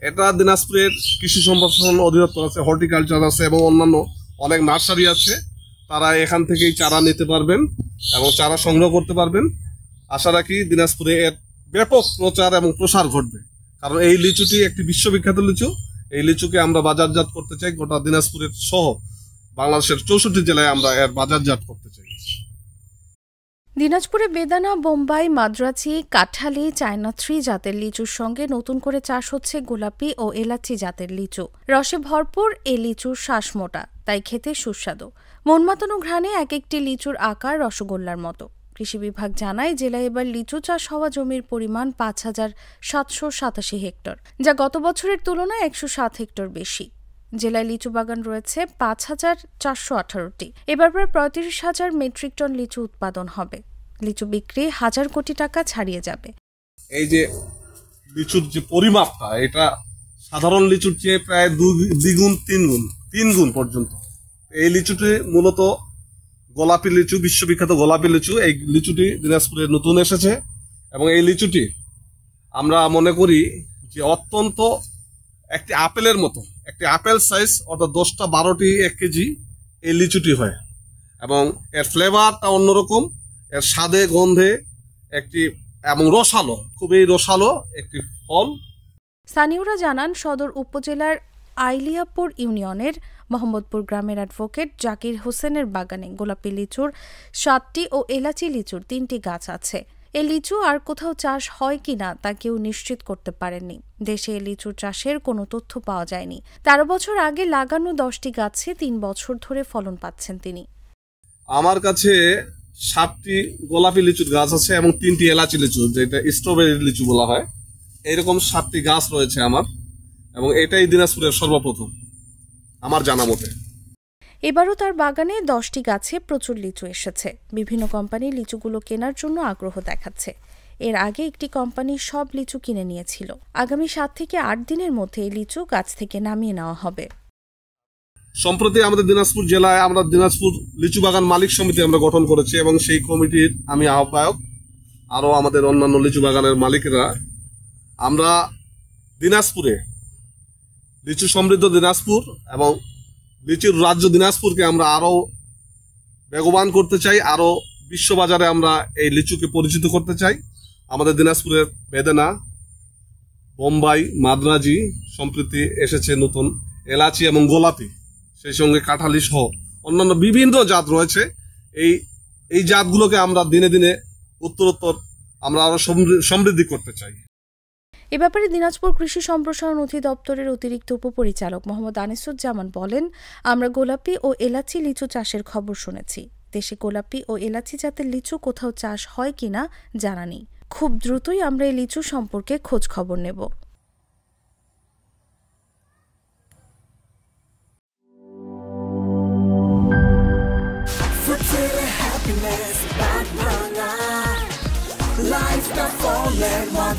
এটা দিনাজপুরের কৃষি সম্প্রসারণ অধিদপ্তর আছে, হর্টিকালচার আছে এবং অন্যান্য অনেক নার্সারি আছে। তারা এখান থেকেই চারা নিতে পারবেন এবং চারা সংগ্রহ করতে পারবেন। আশা রাখি দিনাজপুরে এর ব্যাপক প্রচার এবং প্রসার ঘটবে, কারণ এই লিচুটি একটি বিশ্ববিখ্যাত লিচু। এই লিচুকে আমরা বাজারজাত করতে চাই, গোটা দিনাজপুরের সহ বাংলাদেশের 64 জেলায় আমরা এর বাজারজাত করতে চাই। দিনাজপুরে বেদানা, বোম্বাই, মাদ্রাজি, কাঁঠালি, চায়না 3 জাতের লিচুর সঙ্গে নতুন করে চাষ হচ্ছে গোলাপি ও এলাচি জাতের লিচু। রসে ভরপুর এই লিচুর শ্বাস মোটা, তাই খেতে সুস্বাদু। মন মাতানো ঘ্রাণে এক একটি লিচুর আকার রসগোল্লার মতো। কৃষি বিভাগ জানায়, জেলায় এবার লিচু চাষ হওয়া জমির পরিমাণ ৫,৭৮৭ হেক্টর, যা গত বছরের তুলনায় ১০৭ হেক্টর বেশি। জেলায় লিচু বাগান রয়েছে ৫,৪১৮টি। এবার প্রায় ৩৫,০০০ মেট্রিক টন লিচু উৎপাদন হবে। লিচু বিক্রি ১,০০০ কোটি টাকা ছাড়িয়ে যাবে। এই যে লিচুর যে পরিমাপটা, এটা সাধারণ লিচুর চেয়ে প্রায় দ্বিগুণ তিন গুণ পর্যন্ত। এই লিচুটি মূলত গোলাপি লিচু, বিশ্ববিখ্যাত গোলাপি লিচু। এই লিচুটি দিনাজপুরে নতুন এসেছে এবং এই লিচুটি আমরা মনে করি যে অত্যন্ত একটি আপেলের মতো, একটি আপেল সাইজ, অর্থাৎ 10টা 12টি 1 কেজি এই লিচুটি হয় এবং এর ফ্লেভারটা অন্যরকম, এর স্বাদে গন্ধে একটি এবং রসালো, খুবই রসালো একটি ফল। স্থানীয়রা জানান, সদর উপজেলার আইলিয়াপুর ইউনিয়নের মোহাম্মদপুর গ্রামের অ্যাডভোকেট জাকির হোসেনের বাগানে গোলাপি লিচুর 7টি ও এলাচি লিচুর 3টি গাছ আছে। এই লিচু আর কোথাও চাষ হয় কিনা তা কেউ নিশ্চিত করতে পারেননি। দেশে এই লিচুর চাষের কোনো তথ্য পাওয়া যায়নি। 13 বছর আগে লাগানো 10টি গাছে 3 বছর ধরে ফলন পাচ্ছেন তিনি। আমার কাছে 7টি গোলাপি লিচুর গাছ আছে এবং 3টি এলাচি লিচু, যেটা স্ট্রবেরি লিচু বলা হয়। এইরকম 7টি গাছ রয়েছে আমার, এবং এটাই দিনাজপুরের সর্বপ্রথম আমার জানা মতে। এবারও তার বাগানে 10টি গাছে প্রচুর লিচু এসেছে। বিভিন্ন কোম্পানি লিচুগুলো কেনার জন্য আগ্রহ দেখাচ্ছে। এর আগে একটি কোম্পানি সব লিচু কিনে নিয়েছিল। আগামী 7 থেকে 8 দিনের মধ্যে এই লিচু গাছ থেকে নামিয়ে নেওয়া হবে। সম্প্রতি আমাদের দিনাজপুর জেলায় আমরা দিনাজপুর লিচু বাগান মালিক সমিতি আমরা গঠন করেছি এবং সেই কমিটির আমি আহ্বায়ক, আরো আমাদের অন্যান্য লিচু বাগানের মালিকেরা। আমরা দিনাজপুরে লিচু সমৃদ্ধ দিনাজপুর এবং লিচুর রাজ্য দিনাজপুরকে আমরা আরো বেগবান করতে চাই, আরো বিশ্ববাজারে আমরা এই লিচুকে পরিচিত করতে চাই। আমাদের দিনাজপুরের বেদানা, বোম্বাই, মাদ্রাজি সম্প্রতি এসেছে নতুন এলাচি এবং গোলাপি, সেই সঙ্গে কাঁঠালি সহ অন্যান্য বিভিন্ন জাত রয়েছে। এই জাতগুলোকে আমরা দিনে দিনে উত্তরোত্তর আমরা আরো সমৃদ্ধি করতে চাই। এ ব্যাপারে দিনাজপুর কৃষি সম্প্রসারণ অধিদপ্তরের অতিরিক্ত উপপরিচালক মোহাম্মদ আনিসুজ্জামান বলেন, আমরা গোলাপি ও এলাচি লিচু চাষের খবর শুনেছি। দেশে গোলাপি ও এলাচি জাতের লিচু কোথাও চাষ হয় কিনা জানা নেই। খুব দ্রুতই আমরা এই লিচু সম্পর্কে খোঁজ খবর নেব। Life the fallen, my